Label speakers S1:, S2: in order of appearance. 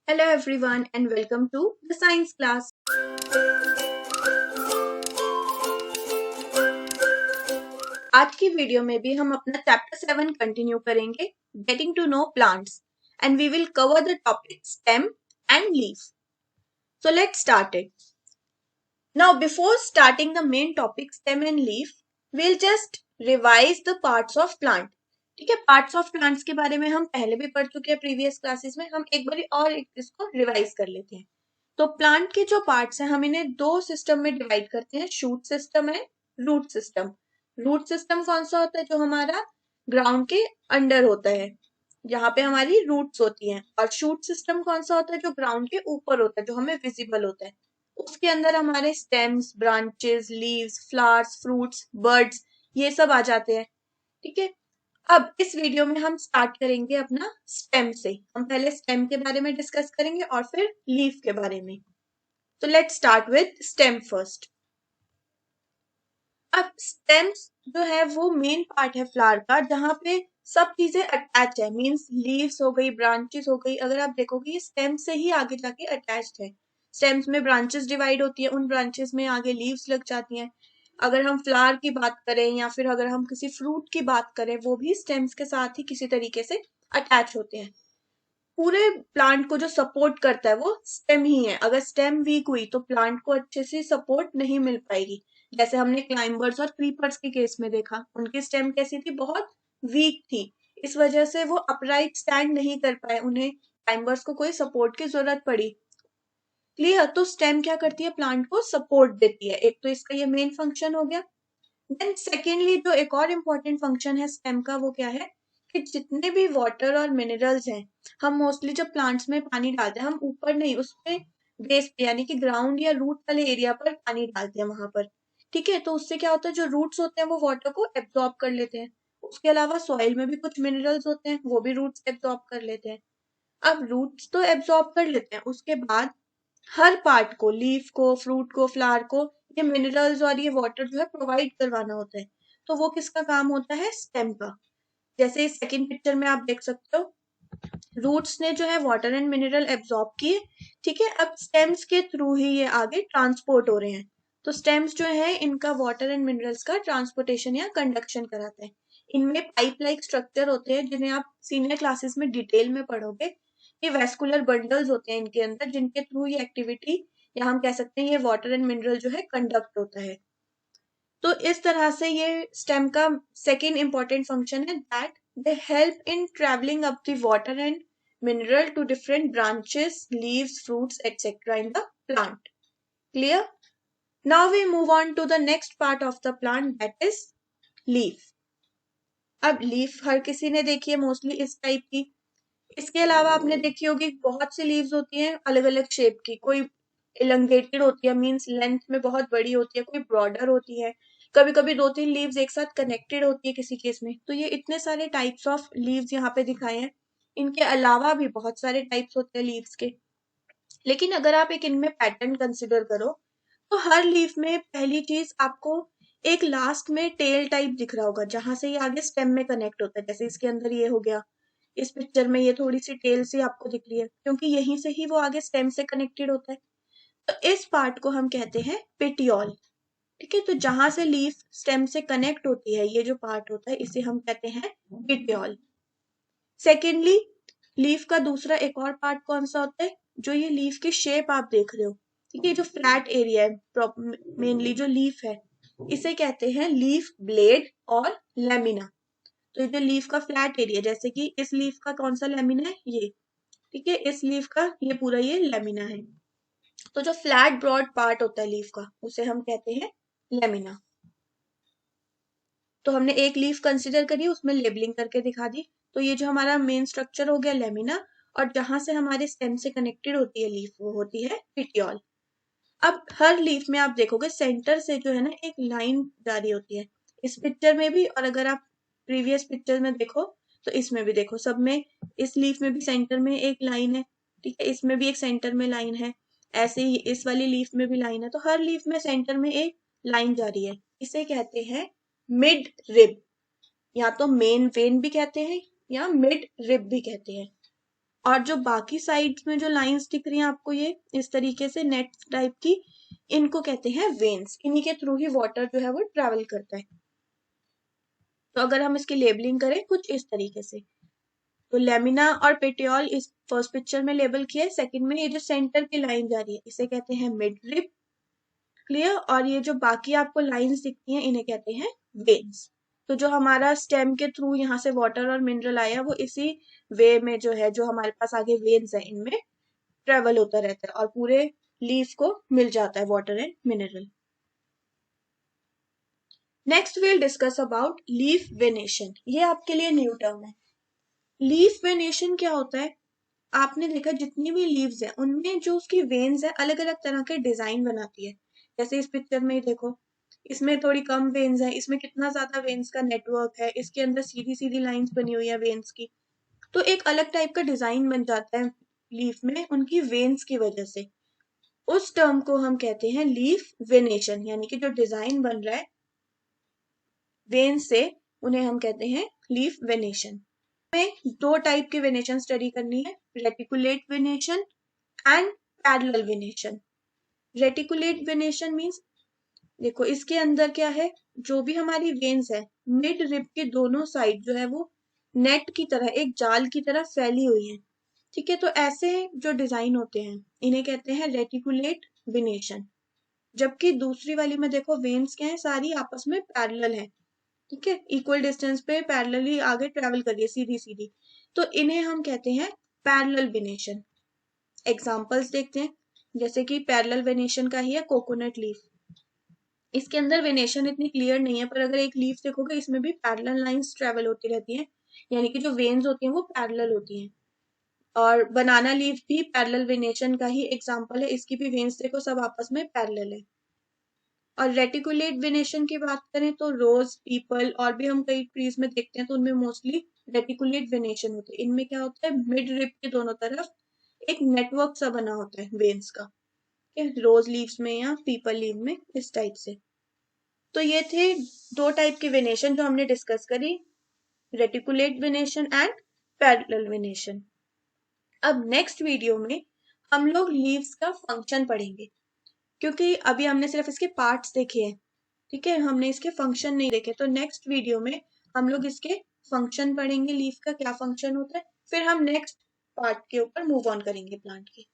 S1: Hello everyone and welcome to the science class. आज की video में भी हम अपना चैप्टर 7 कंटिन्यू करेंगे, getting to know plants, and we will cover the topic stem and leaf. So let's start it. Now before starting the main topic stem and leaf, we'll just revise the parts of plant. ठीक है, parts of plants के बारे में हम पहले भी पढ़ चुके हैं प्रीवियस क्लासेस में. हम एक बार और इसको रिवाइज कर लेते हैं. तो प्लांट के जो पार्ट्स हैं हम इन्हें दो सिस्टम में डिवाइड करते हैं, शूट सिस्टम है, रूट सिस्टम. रूट सिस्टम कौन सा होता है? जो हमारा ग्राउंड के अंडर होता है, जहाँ पे हमारी रूट्स होती हैं. और शूट सिस्टम कौन सा होता है? जो ग्राउंड के ऊपर होता है, जो हमें विजिबल होता है. उसके अंदर हमारे stems, branches, leaves, flowers, fruits, birds, ये सब आ जाते हैं. ठीक है, अब इस वीडियो में हम स्टार्ट करेंगे अपना स्टेम से. हम पहले स्टेम के बारे में डिस्कस करेंगे और फिर लीफ के बारे में. तो let's start with stem first. अब स्टेम्स जो है वो मेन पार्ट है फ्लावर का, जहाँ पे सब चीजें अटैच है. मींस लीव्स हो गई, ब्रांचेस हो गई. अगर आप देखोगे ये स्टेम से ही आगे जाके अटैच्ड है. स्टेम्स में ब्रांचेस डिवाइड होती है, उन ब्रांचेस में आगे लीव्स लग जाती हैं. अगर हम फ्लावर की बात करें या फिर अगर हम किसी फ्रूट की बात करें, वो भी स्टेम्स के साथ ही किसी तरीके से अटैच होते हैं. पूरे प्लांट को जो सपोर्ट करता है वो स्टेम ही है. अगर स्टेम वीक हुई तो प्लांट को अच्छे से सपोर्ट नहीं मिल पाएगी. जैसे हमने क्लाइंबर्स और क्रीपर्स के केस में देखा, उनकी स्टेम कैसी थी? बहुत वीक थी. इस वजह से वो अपराइट स्टैंड नहीं कर पाए, उन्हें क्लाइंबर्स को कोई सपोर्ट की जरूरत पड़ी. क्लियर? तो स्टेम क्या करती है? प्लांट को सपोर्ट देती है. एक तो इसका ये मेन फंक्शन हो गया. देन सेकेंडली जो एक और इम्पोर्टेंट फंक्शन है स्टेम का, वो क्या है कि जितने भी वाटर और मिनरल्स हैं, हम मोस्टली जब प्लांट्स में पानी डालते हैं, हम ऊपर नहीं, उसपे बेस पे यानी कि ग्राउंड या रूट वाले एरिया पर पानी डालते हैं वहां पर. ठीक है, तो उससे क्या होता है? जो रूट्स होते हैं वो वाटर को एब्जॉर्ब कर लेते हैं. उसके अलावा सॉइल में भी कुछ मिनरल्स होते हैं, वो भी रूट्स एब्जॉर्ब कर लेते हैं. अब रूट्स तो एब्जॉर्ब कर लेते हैं, उसके बाद हर पार्ट को, लीफ को, फ्रूट को, फ्लावर को, ये मिनरल्स और ये वाटर जो है प्रोवाइड करवाना होता है. तो वो किसका काम होता है? स्टेम का. जैसे इस सेकंड पिक्चर में आप देख सकते हो, रूट्स ने जो है वाटर एंड मिनरल एब्जॉर्ब किए. ठीक है, अब स्टेम्स के थ्रू ही ये आगे ट्रांसपोर्ट हो रहे हैं. तो स्टेम्स जो है इनका वाटर एंड मिनरल्स का ट्रांसपोर्टेशन या कंडक्शन कराते हैं. इनमें पाइप लाइक स्ट्रक्चर होते हैं, जिन्हें आप सीनियर क्लासेस में डिटेल में पढ़ोगे. ये वेस्कुलर बंडल्स होते हैं इनके अंदर, जिनके थ्रू ये एक्टिविटी, या हम कह सकते हैं ये वाटर एंड मिनरल जो है कंडक्ट होता है. तो इस तरह से ये स्टेम का सेकेंड इंपॉर्टेंट फंक्शन है, that they help in travelling up the water and mineral to different branches, leaves, fruits, etc. in the plant. Clear? Now we move on to the next part of the plant, that is leaf. अब leaf हर किसी ने देखी है mostly इस type की. इसके अलावा आपने देखी होगी बहुत सी लीव्स होती हैं अलग अलग शेप की. कोई इलंगेटेड होती है, मींस लेंथ में बहुत बड़ी होती है, कोई ब्रॉडर होती है, कभी कभी दो तीन लीव्स एक साथ कनेक्टेड होती है किसी केस में. तो ये इतने सारे टाइप्स ऑफ लीव्स यहाँ पे दिखाए हैं. इनके अलावा भी बहुत सारे टाइप्स होते हैं लीव्स के. लेकिन अगर आप एक इनमें पैटर्न कंसिडर करो, तो हर लीफ में पहली चीज आपको एक लास्ट में टेल टाइप दिख रहा होगा, जहां से ये आगे स्टेम में कनेक्ट होता है. जैसे इसके अंदर ये हो गया, इस पिक्चर में ये थोड़ी सी टेल सी आपको दिख रही है, क्योंकि यहीं से ही वो आगे स्टेम से कनेक्टेड होता है. तो इस पार्ट को हम कहते हैं पेटियोल. ठीक है, तो जहां से लीफ स्टेम से कनेक्ट होती है, ये जो पार्ट होता है, इसे हम कहते हैं पेटियोल. सेकेंडली, लीफ का दूसरा एक और पार्ट कौन सा होता है? जो ये लीफ की शेप आप देख रहे हो, ठीक है, जो फ्लैट एरिया है, मेनली जो लीफ है, इसे कहते हैं लीफ ब्लेड और लेमिना. तो ये जो लीफ का फ्लैट एरिया, जैसे कि इस लीफ का कौन सा लेमिना है? ये. ठीक है, इस लीफ का ये पूरा ये लेमिना है. तो जो फ्लैट ब्रॉड पार्ट होता है लीफ का, उसे हम कहते हैं लेमिना. तो हमने एक लीफ कंसिडर करी, उसमें लेबलिंग करके दिखा दी. तो ये जो हमारा मेन स्ट्रक्चर हो गया लेमिना, और जहां से हमारे स्टेम से कनेक्टेड होती है लीफ, वो होती है पिटियोल. अब हर लीफ में आप देखोगे सेंटर से जो है ना एक लाइन जारी होती है. इस पिक्चर में भी, और अगर आप प्रीवियस पिक्चर में देखो तो इसमें भी देखो, सब में, इस लीफ में भी सेंटर में एक लाइन है. ठीक है, इसमें भी एक सेंटर में लाइन है, ऐसे ही इस वाली लीफ में भी लाइन है. तो हर लीफ में सेंटर में एक लाइन जारी है. इसे कहते हैं मिड रिब, या तो मेन वेन भी कहते हैं या मिड रिब भी कहते हैं. और जो बाकी साइड्स में जो लाइंस दिख रही हैं आपको ये इस तरीके से नेट टाइप की, इनको कहते हैं वेन्स। इन्हीं के थ्रू ही वाटर जो है वो ट्रेवल करता है। तो अगर हम इसकी लेबलिंग करें कुछ इस तरीके से, तो लेमिना और पेटियोल इस फर्स्ट पिक्चर में लेबल किया है। सेकंड में ये जो सेंटर की लाइन जा रही है इसे कहते हैं मिड रिब, क्लियर। और ये जो बाकी आपको लाइंस दिखती हैं इन्हें कहते हैं वेन्स। तो जो हमारा स्टेम के थ्रू यहाँ से वाटर और मिनरल आया वो इसी वे में जो है, जो हमारे पास आगे वेन्स है इनमें ट्रेवल होता रहता है और पूरे लीफ को मिल जाता है water and mineral. Next will discuss about leaf venation. ये आपके लिए न्यू टर्म है। लीफ वेनेशन क्या होता है? आपने देखा जितनी भी लीव्स है उनमें जो उसकी वेन्स है अलग अलग तरह के डिजाइन बनाती है। जैसे इस पिक्चर में ही देखो, इसमें थोड़ी कम वेन्स है, इसमें कितना ज्यादा वेन्स का नेटवर्क है, इसके अंदर सीधी सीधी लाइंस बनी हुई है वेन्स की। तो एक अलग टाइप का डिजाइन बन जाता है लीफ में उनकी वेन्स की वजह से। उस टर्म को हम कहते हैं लीफ वेनेशन, यानी कि जो डिजाइन बन रहा है वेन्स से उन्हें हम कहते हैं लीफ वेनेशन। में दो टाइप की वेनेशन स्टडी करनी है, reticulate venation and parallel venation. Reticulate venation means देखो इसके अंदर क्या है, जो भी हमारी वेन्स है मिड रिब के दोनों साइड जो है वो नेट की तरह, एक जाल की तरह फैली हुई है। ठीक है, तो ऐसे जो डिजाइन होते हैं इन्हें कहते हैं रेटिकुलेट वेनेशन। जबकि दूसरी वाली में देखो वेन्स क्या है, सारी आपस में पैरेलल है। ठीक है, इक्वल डिस्टेंस पे पैरेलली आगे ट्रेवल करिए सीधी सीधी, तो इन्हें हम कहते हैं पैरेलल वेनेशन। एग्जांपल्स देखते हैं, जैसे कि पैरेलल वेनेशन का ही है कोकोनट लीफ। इसके अंदर वेनेशन इतनी क्लियर नहीं है, पर अगर एक लीफ देखोगे इसमें भी पैरेलल लाइंस ट्रेवल होती रहती हैं, यानी कि जो वेन्स होती हैं वो पैरेलल होती हैं। और बनाना लीफ भी पैरेलल वेनेशन का ही एग्जांपल है, इसकी भी वेन्स देखो सब आपस में पैरेलल है। और रेटिकुलेट वेनेशन की बात करें तो रोज, पीपल और भी हम कई ट्रीज में देखते हैं तो उनमें मोस्टली रेटिकुलेट वेनेशन होते हैं। इनमें क्या होता है, मिड रिब के दोनों तरफ एक नेटवर्क सा बना होता है वेन्स का, रोज लीव्स में या पीपल लीव में, इस टाइप से। तो ये थे दो टाइप की वेनेशन जो हमने डिस्कस करी, reticulate venation and parallel venation. अब नेक्स्ट वीडियो में हम लोग लीव्स का फंक्शन पढ़ेंगे, क्योंकि अभी हमने सिर्फ इसके पार्ट्स देखे हैं। ठीक है, हमने इसके फंक्शन नहीं देखे, तो नेक्स्ट वीडियो में हम लोग इसके फंक्शन पढ़ेंगे, लीफ का क्या फंक्शन होता है, फिर हम नेक्स्ट पार्ट के ऊपर मूव ऑन करेंगे प्लांट के।